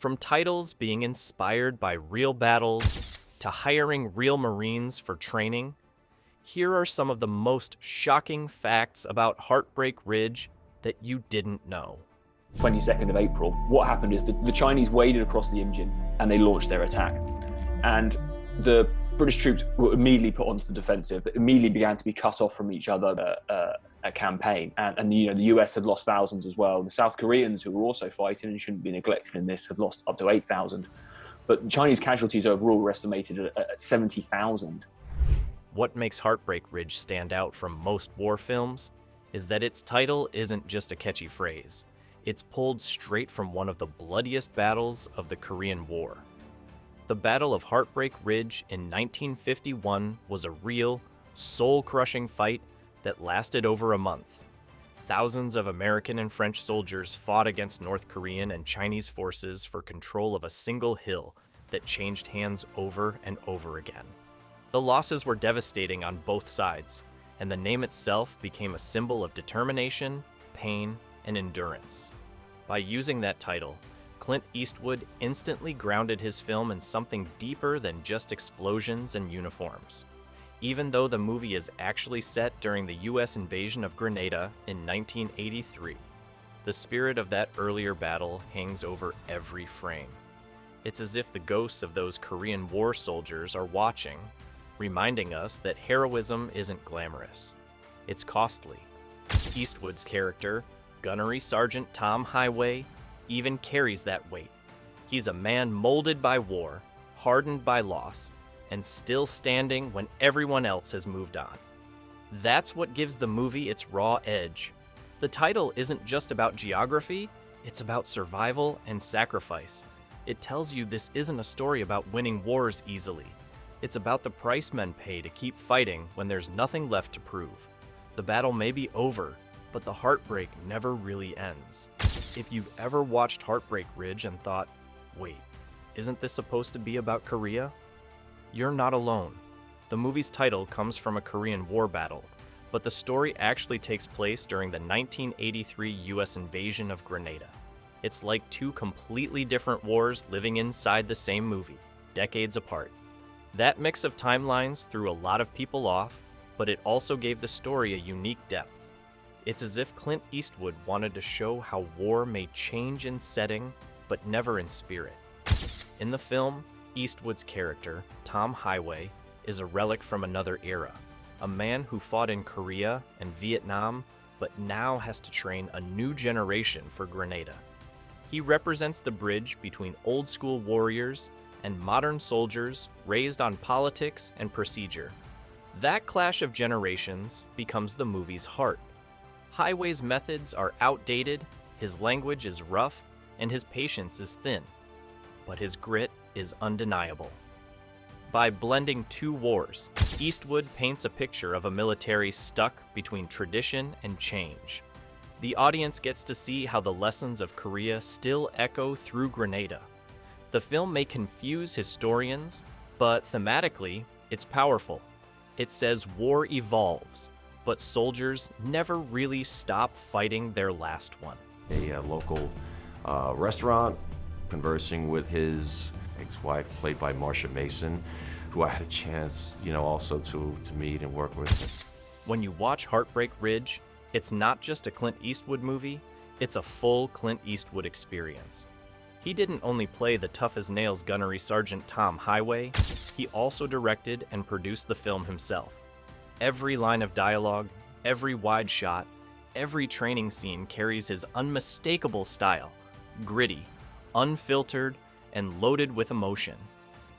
From titles being inspired by real battles to hiring real Marines for training, here are some of the most shocking facts about Heartbreak Ridge that you didn't know. 22nd of April, what happened is the Chinese waded across the Imjin and they launched their attack. And the British troops were immediately put onto the defensive. They immediately began to be cut off from each other. A campaign, and the US had lost thousands as well. The South Koreans, who were also fighting and shouldn't be neglected in this, had lost up to 8,000. But Chinese casualties overall were estimated at 70,000. What makes Heartbreak Ridge stand out from most war films is that its title isn't just a catchy phrase. It's pulled straight from one of the bloodiest battles of the Korean War. The Battle of Heartbreak Ridge in 1951 was a real, soul-crushing fight that lasted over a month. Thousands of American and French soldiers fought against North Korean and Chinese forces for control of a single hill that changed hands over and over again. The losses were devastating on both sides, and the name itself became a symbol of determination, pain, and endurance. By using that title, Clint Eastwood instantly grounded his film in something deeper than just explosions and uniforms. Even though the movie is actually set during the US invasion of Grenada in 1983, the spirit of that earlier battle hangs over every frame. It's as if the ghosts of those Korean War soldiers are watching, reminding us that heroism isn't glamorous. It's costly. Eastwood's character, Gunnery Sergeant Tom Highway, even carries that weight. He's a man molded by war, hardened by loss, and still standing when everyone else has moved on. That's what gives the movie its raw edge. The title isn't just about geography, it's about survival and sacrifice. It tells you this isn't a story about winning wars easily. It's about the price men pay to keep fighting when there's nothing left to prove. The battle may be over, but the heartbreak never really ends. If you've ever watched Heartbreak Ridge and thought, wait, isn't this supposed to be about Korea? You're not alone. The movie's title comes from a Korean War battle, but the story actually takes place during the 1983 US invasion of Grenada. It's like two completely different wars living inside the same movie, decades apart. That mix of timelines threw a lot of people off, but it also gave the story a unique depth. It's as if Clint Eastwood wanted to show how war may change in setting, but never in spirit. In the film, Eastwood's character, Tom Highway, is a relic from another era, a man who fought in Korea and Vietnam, but now has to train a new generation for Grenada. He represents the bridge between old-school warriors and modern soldiers raised on politics and procedure. That clash of generations becomes the movie's heart. Highway's methods are outdated, his language is rough, and his patience is thin. But his grit is undeniable. By blending two wars, Eastwood paints a picture of a military stuck between tradition and change. The audience gets to see how the lessons of Korea still echo through Grenada. The film may confuse historians, but thematically, it's powerful. It says war evolves, but soldiers never really stop fighting their last one. A local restaurant, conversing with his ex-wife, played by Marsha Mason, who I had a chance, also to meet and work with. When you watch Heartbreak Ridge, it's not just a Clint Eastwood movie, it's a full Clint Eastwood experience. He didn't only play the tough-as-nails gunnery sergeant Tom Highway, he also directed and produced the film himself. Every line of dialogue, every wide shot, every training scene carries his unmistakable style, gritty, unfiltered, and loaded with emotion.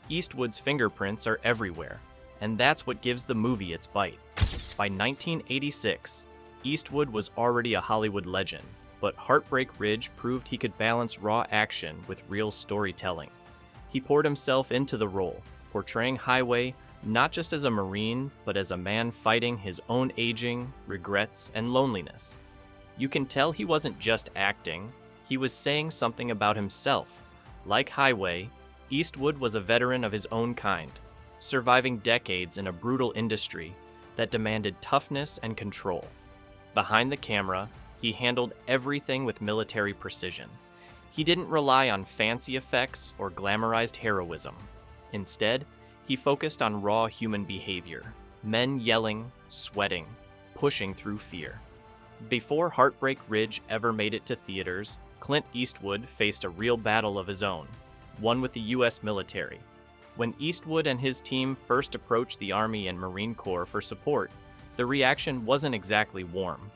Eastwood's fingerprints are everywhere, and that's what gives the movie its bite. By 1986, Eastwood was already a Hollywood legend, but Heartbreak Ridge proved he could balance raw action with real storytelling. He poured himself into the role, portraying Highway not just as a Marine, but as a man fighting his own aging, regrets, and loneliness. You can tell he wasn't just acting, he was saying something about himself. Like Highway, Eastwood was a veteran of his own kind, surviving decades in a brutal industry that demanded toughness and control. Behind the camera, he handled everything with military precision. He didn't rely on fancy effects or glamorized heroism. Instead, he focused on raw human behavior, men yelling, sweating, pushing through fear. Before Heartbreak Ridge ever made it to theaters, Clint Eastwood faced a real battle of his own, one with the US military. When Eastwood and his team first approached the Army and Marine Corps for support, the reaction wasn't exactly warm.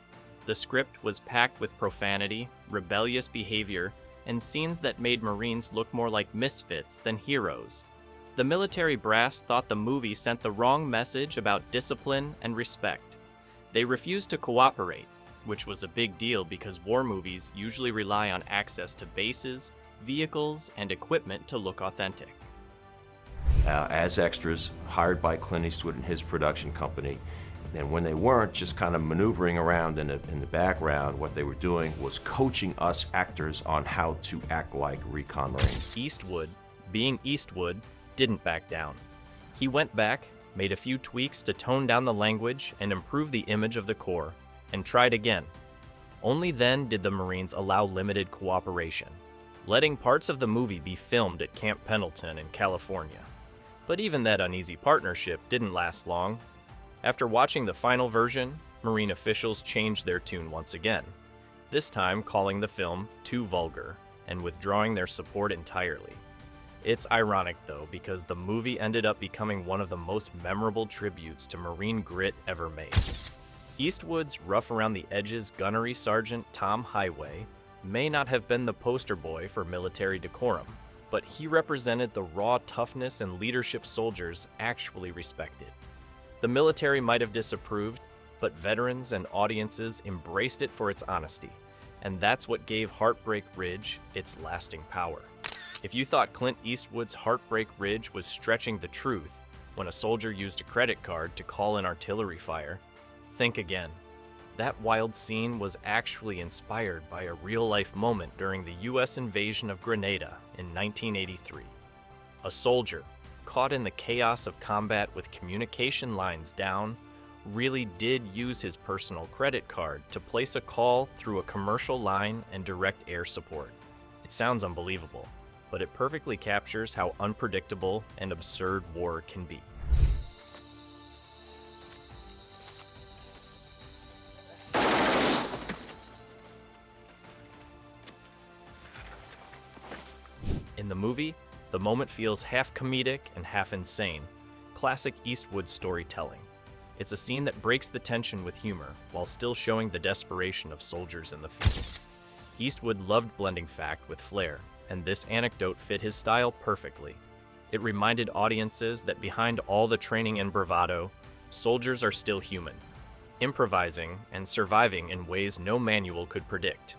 The script was packed with profanity, rebellious behavior, and scenes that made Marines look more like misfits than heroes. The military brass thought the movie sent the wrong message about discipline and respect. They refused to cooperate, which was a big deal because war movies usually rely on access to bases, vehicles, and equipment to look authentic. As extras, hired by Clint Eastwood and his production company. And when they weren't just kind of maneuvering around in the background, what they were doing was coaching us actors on how to act like recon Marines. Eastwood, being Eastwood, didn't back down. He went back, made a few tweaks to tone down the language and improve the image of the Corps, and tried again. Only then did the Marines allow limited cooperation, letting parts of the movie be filmed at Camp Pendleton in California. But even that uneasy partnership didn't last long. After watching the final version, Marine officials changed their tune once again, this time calling the film too vulgar and withdrawing their support entirely. It's ironic though, because the movie ended up becoming one of the most memorable tributes to Marine grit ever made. Eastwood's rough-around-the-edges gunnery sergeant Tom Highway may not have been the poster boy for military decorum, but he represented the raw toughness and leadership soldiers actually respected. The military might have disapproved, but veterans and audiences embraced it for its honesty, and that's what gave Heartbreak Ridge its lasting power. If you thought Clint Eastwood's Heartbreak Ridge was stretching the truth when a soldier used a credit card to call in artillery fire, think again. That wild scene was actually inspired by a real-life moment during the US invasion of Grenada in 1983. A soldier, caught in the chaos of combat with communication lines down, really did use his personal credit card to place a call through a commercial line and direct air support. It sounds unbelievable, but it perfectly captures how unpredictable and absurd war can be. In the movie, the moment feels half comedic and half insane, classic Eastwood storytelling. It's a scene that breaks the tension with humor while still showing the desperation of soldiers in the field. Eastwood loved blending fact with flair, and this anecdote fit his style perfectly. It reminded audiences that behind all the training and bravado, soldiers are still human, improvising and surviving in ways no manual could predict.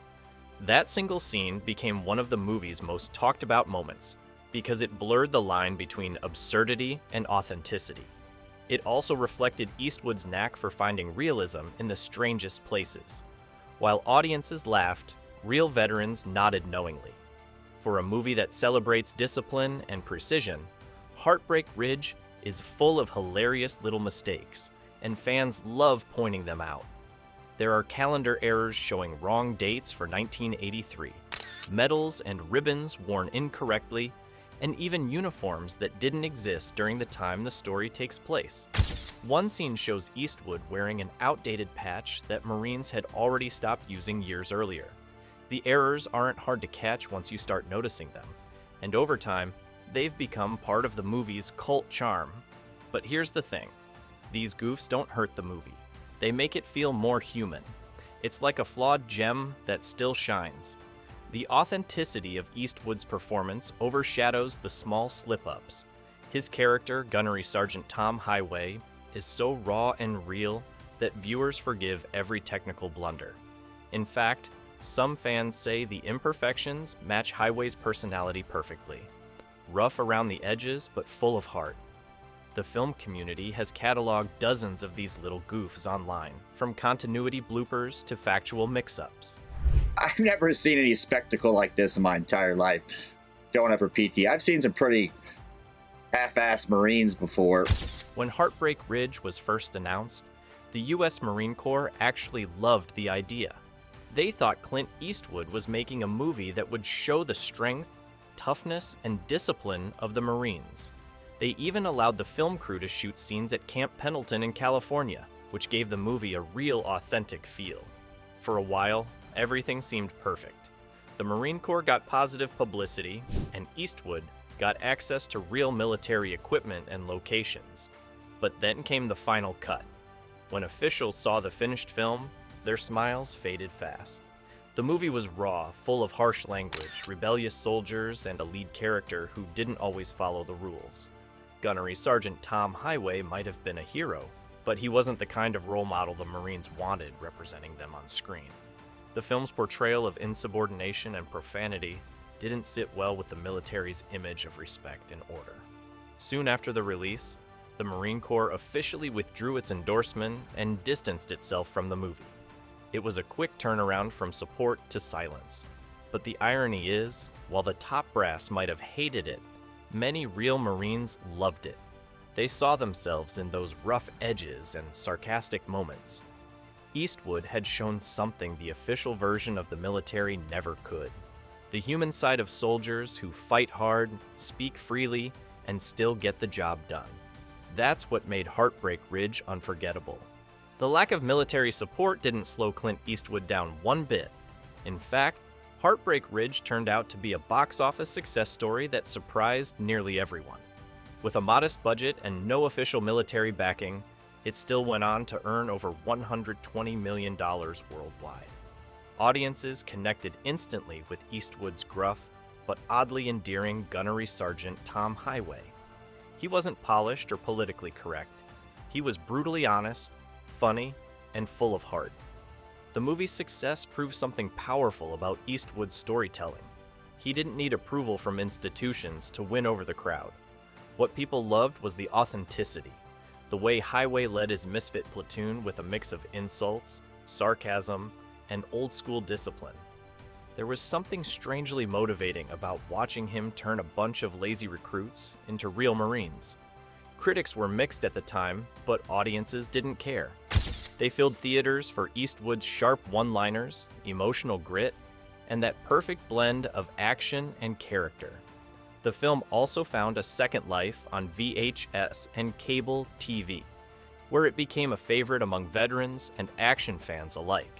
That single scene became one of the movie's most talked about moments because it blurred the line between absurdity and authenticity. It also reflected Eastwood's knack for finding realism in the strangest places. While audiences laughed, real veterans nodded knowingly. For a movie that celebrates discipline and precision, Heartbreak Ridge is full of hilarious little mistakes, and fans love pointing them out. There are calendar errors showing wrong dates for 1983, medals and ribbons worn incorrectly, and even uniforms that didn't exist during the time the story takes place. One scene shows Eastwood wearing an outdated patch that Marines had already stopped using years earlier. The errors aren't hard to catch once you start noticing them, and over time, they've become part of the movie's cult charm. But here's the thing, these goofs don't hurt the movie. They make it feel more human. It's like a flawed gem that still shines. The authenticity of Eastwood's performance overshadows the small slip-ups. His character, Gunnery Sergeant Tom Highway, is so raw and real that viewers forgive every technical blunder. In fact, some fans say the imperfections match Highway's personality perfectly. Rough around the edges, but full of heart. The film community has cataloged dozens of these little goofs online, from continuity bloopers to factual mix-ups. I've never seen any spectacle like this in my entire life. Don't ever PT. I've seen some pretty half-assed Marines before. When Heartbreak Ridge was first announced, the US Marine Corps actually loved the idea. They thought Clint Eastwood was making a movie that would show the strength, toughness, and discipline of the Marines. They even allowed the film crew to shoot scenes at Camp Pendleton in California, which gave the movie a real authentic feel. For a while, everything seemed perfect. The Marine Corps got positive publicity, and Eastwood got access to real military equipment and locations. But then came the final cut. When officials saw the finished film, their smiles faded fast. The movie was raw, full of harsh language, rebellious soldiers, and a lead character who didn't always follow the rules. Gunnery Sergeant Tom Highway might have been a hero, but he wasn't the kind of role model the Marines wanted representing them on screen. The film's portrayal of insubordination and profanity didn't sit well with the military's image of respect and order. Soon after the release, the Marine Corps officially withdrew its endorsement and distanced itself from the movie. It was a quick turnaround from support to silence. But the irony is, while the top brass might have hated it, many real Marines loved it. They saw themselves in those rough edges and sarcastic moments. Eastwood had shown something the official version of the military never could. The human side of soldiers who fight hard, speak freely, and still get the job done. That's what made Heartbreak Ridge unforgettable. The lack of military support didn't slow Clint Eastwood down one bit. In fact, Heartbreak Ridge turned out to be a box office success story that surprised nearly everyone. With a modest budget and no official military backing, it still went on to earn over $120 million worldwide. Audiences connected instantly with Eastwood's gruff, but oddly endearing gunnery sergeant Tom Highway. He wasn't polished or politically correct. He was brutally honest, funny, and full of heart. The movie's success proved something powerful about Eastwood's storytelling. He didn't need approval from institutions to win over the crowd. What people loved was the authenticity, the way Highway led his misfit platoon with a mix of insults, sarcasm, and old-school discipline. There was something strangely motivating about watching him turn a bunch of lazy recruits into real Marines. Critics were mixed at the time, but audiences didn't care. They filled theaters for Eastwood's sharp one-liners, emotional grit, and that perfect blend of action and character. The film also found a second life on VHS and cable TV, where it became a favorite among veterans and action fans alike.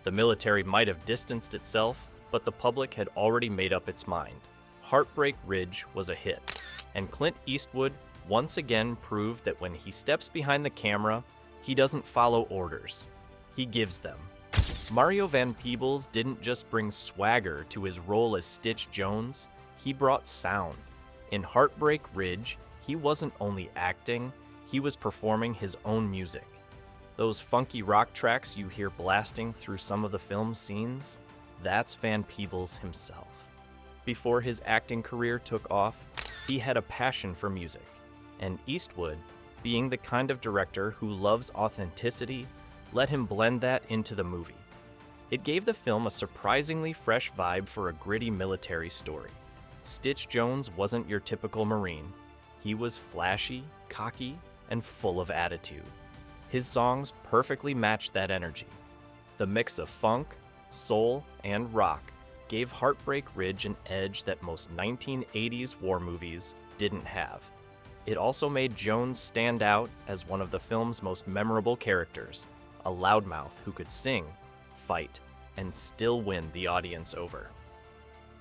The military might have distanced itself, but the public had already made up its mind. Heartbreak Ridge was a hit, and Clint Eastwood once again proved that when he steps behind the camera, he doesn't follow orders. He gives them. Mario Van Peebles didn't just bring swagger to his role as Stitch Jones, he brought sound. In Heartbreak Ridge, he wasn't only acting, he was performing his own music. Those funky rock tracks you hear blasting through some of the film's scenes, that's Van Peebles himself. Before his acting career took off, he had a passion for music, and Eastwood, being the kind of director who loves authenticity, let him blend that into the movie. It gave the film a surprisingly fresh vibe for a gritty military story. Stitch Jones wasn't your typical Marine. He was flashy, cocky, and full of attitude. His songs perfectly matched that energy. The mix of funk, soul, and rock gave Heartbreak Ridge an edge that most 1980s war movies didn't have. It also made Jones stand out as one of the film's most memorable characters, a loudmouth who could sing, fight, and still win the audience over.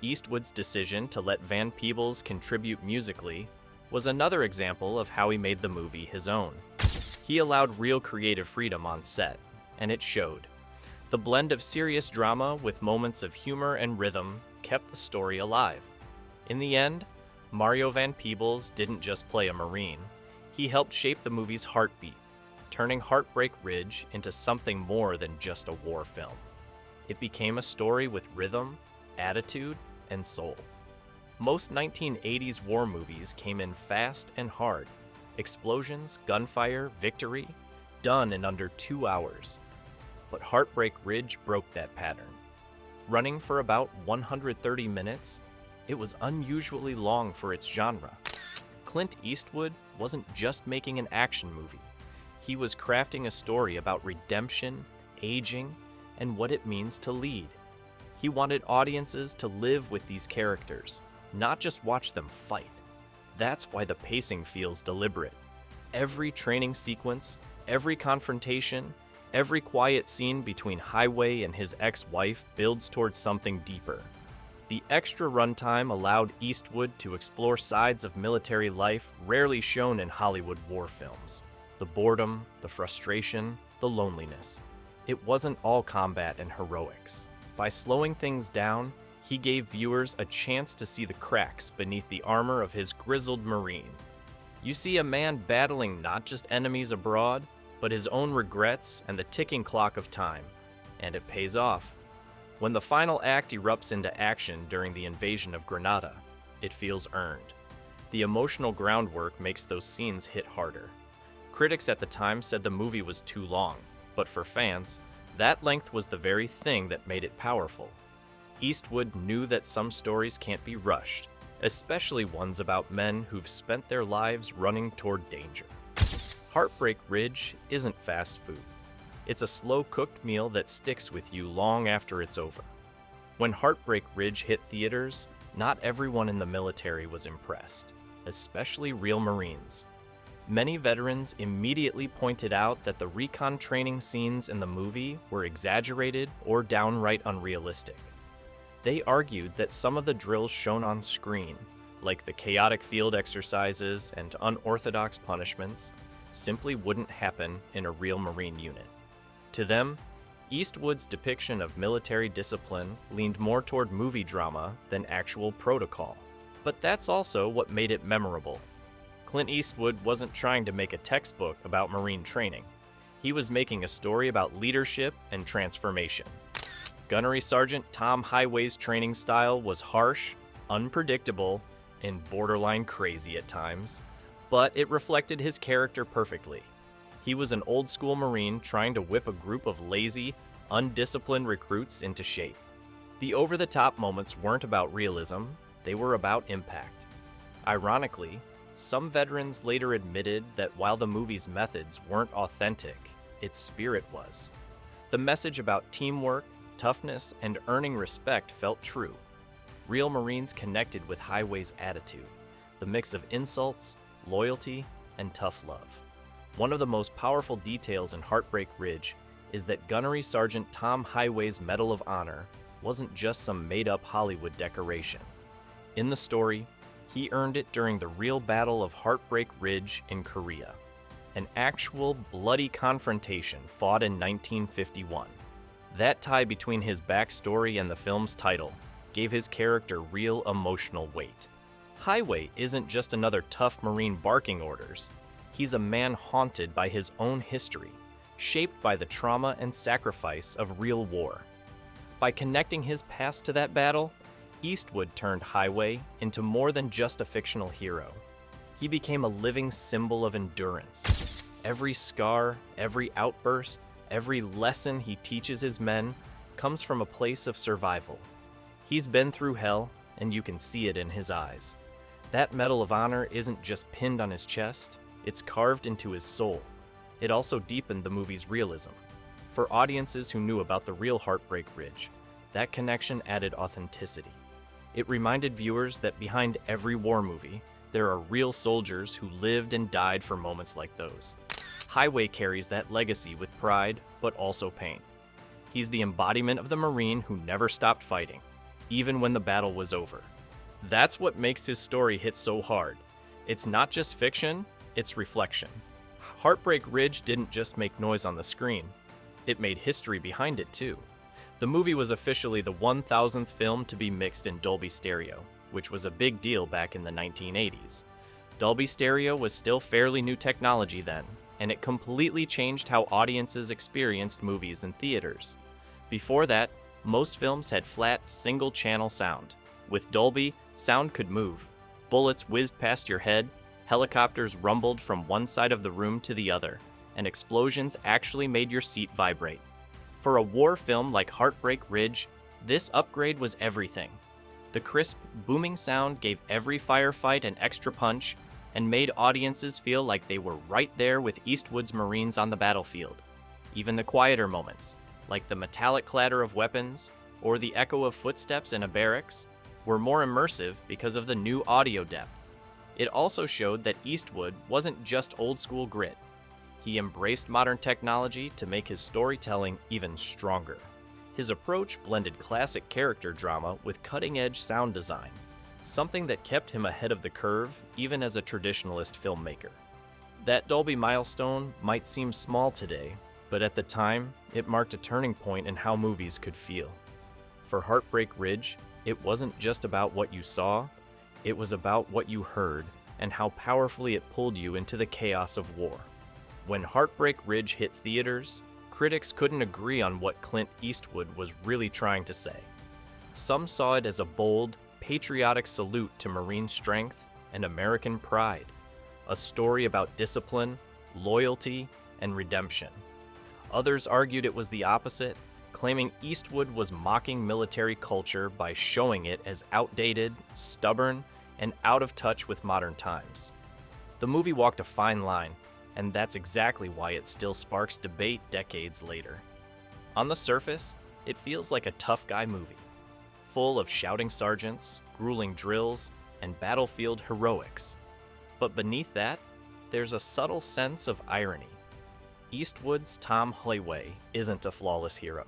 Eastwood's decision to let Van Peebles contribute musically was another example of how he made the movie his own. He allowed real creative freedom on set, and it showed. The blend of serious drama with moments of humor and rhythm kept the story alive. In the end, Mario Van Peebles didn't just play a Marine, he helped shape the movie's heartbeat, turning Heartbreak Ridge into something more than just a war film. It became a story with rhythm, attitude, and soul. Most 1980s war movies came in fast and hard. Explosions, gunfire, victory, done in under 2 hours. But Heartbreak Ridge broke that pattern. Running for about 130 minutes, it was unusually long for its genre. Clint Eastwood wasn't just making an action movie. He was crafting a story about redemption, aging, and what it means to lead. He wanted audiences to live with these characters, not just watch them fight. That's why the pacing feels deliberate. Every training sequence, every confrontation, every quiet scene between Highway and his ex-wife builds towards something deeper. The extra runtime allowed Eastwood to explore sides of military life rarely shown in Hollywood war films. The boredom, the frustration, the loneliness. It wasn't all combat and heroics. By slowing things down, he gave viewers a chance to see the cracks beneath the armor of his grizzled Marine. You see a man battling not just enemies abroad, but his own regrets and the ticking clock of time. And it pays off. When the final act erupts into action during the invasion of Grenada, it feels earned. The emotional groundwork makes those scenes hit harder. Critics at the time said the movie was too long, but for fans, that length was the very thing that made it powerful. Eastwood knew that some stories can't be rushed, especially ones about men who've spent their lives running toward danger. Heartbreak Ridge isn't fast food. It's a slow-cooked meal that sticks with you long after it's over. When Heartbreak Ridge hit theaters, not everyone in the military was impressed, especially real Marines. Many veterans immediately pointed out that the recon training scenes in the movie were exaggerated or downright unrealistic. They argued that some of the drills shown on screen, like the chaotic field exercises and unorthodox punishments, simply wouldn't happen in a real Marine unit. To them, Eastwood's depiction of military discipline leaned more toward movie drama than actual protocol. But that's also what made it memorable. Clint Eastwood wasn't trying to make a textbook about Marine training. He was making a story about leadership and transformation. Gunnery Sergeant Tom Highway's training style was harsh, unpredictable, and borderline crazy at times, but it reflected his character perfectly. He was an old-school Marine trying to whip a group of lazy, undisciplined recruits into shape. The over-the-top moments weren't about realism, they were about impact. Ironically, some veterans later admitted that while the movie's methods weren't authentic, its spirit was. The message about teamwork, toughness, and earning respect felt true. Real Marines connected with Highway's attitude, the mix of insults, loyalty, and tough love. One of the most powerful details in Heartbreak Ridge is that Gunnery Sergeant Tom Highway's Medal of Honor wasn't just some made-up Hollywood decoration. In the story, he earned it during the real Battle of Heartbreak Ridge in Korea, an actual bloody confrontation fought in 1951. That tie between his backstory and the film's title gave his character real emotional weight. Highway isn't just another tough Marine barking orders. He's a man haunted by his own history, shaped by the trauma and sacrifice of real war. By connecting his past to that battle, Eastwood turned Highway into more than just a fictional hero. He became a living symbol of endurance. Every scar, every outburst, every lesson he teaches his men comes from a place of survival. He's been through hell, and you can see it in his eyes. That Medal of Honor isn't just pinned on his chest, it's carved into his soul. It also deepened the movie's realism. For audiences who knew about the real Heartbreak Ridge, that connection added authenticity. It reminded viewers that behind every war movie, there are real soldiers who lived and died for moments like those. Highway carries that legacy with pride, but also pain. He's the embodiment of the Marine who never stopped fighting, even when the battle was over. That's what makes his story hit so hard. It's not just fiction, it's reflection. Heartbreak Ridge didn't just make noise on the screen, it made history behind it too. The movie was officially the 1,000th film to be mixed in Dolby Stereo, which was a big deal back in the 1980s. Dolby Stereo was still fairly new technology then, and it completely changed how audiences experienced movies in theaters. Before that, most films had flat, single-channel sound. With Dolby, sound could move. Bullets whizzed past your head, helicopters rumbled from one side of the room to the other, and explosions actually made your seat vibrate. For a war film like Heartbreak Ridge, this upgrade was everything. The crisp, booming sound gave every firefight an extra punch and made audiences feel like they were right there with Eastwood's Marines on the battlefield. Even the quieter moments, like the metallic clatter of weapons or the echo of footsteps in a barracks, were more immersive because of the new audio depth. It also showed that Eastwood wasn't just old school grit. He embraced modern technology to make his storytelling even stronger. His approach blended classic character drama with cutting-edge sound design, something that kept him ahead of the curve even as a traditionalist filmmaker. That Dolby milestone might seem small today, but at the time, it marked a turning point in how movies could feel. For Heartbreak Ridge, it wasn't just about what you saw, it was about what you heard and how powerfully it pulled you into the chaos of war. When Heartbreak Ridge hit theaters, critics couldn't agree on what Clint Eastwood was really trying to say. Some saw it as a bold, patriotic salute to Marine strength and American pride, a story about discipline, loyalty, and redemption. Others argued it was the opposite, claiming Eastwood was mocking military culture by showing it as outdated, stubborn, and out of touch with modern times. The movie walked a fine line, and that's exactly why it still sparks debate decades later. On the surface, it feels like a tough guy movie, full of shouting sergeants, grueling drills, and battlefield heroics. But beneath that, there's a subtle sense of irony. Eastwood's Tom Holloway isn't a flawless hero.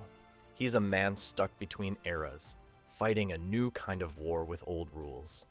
He's a man stuck between eras, fighting a new kind of war with old rules.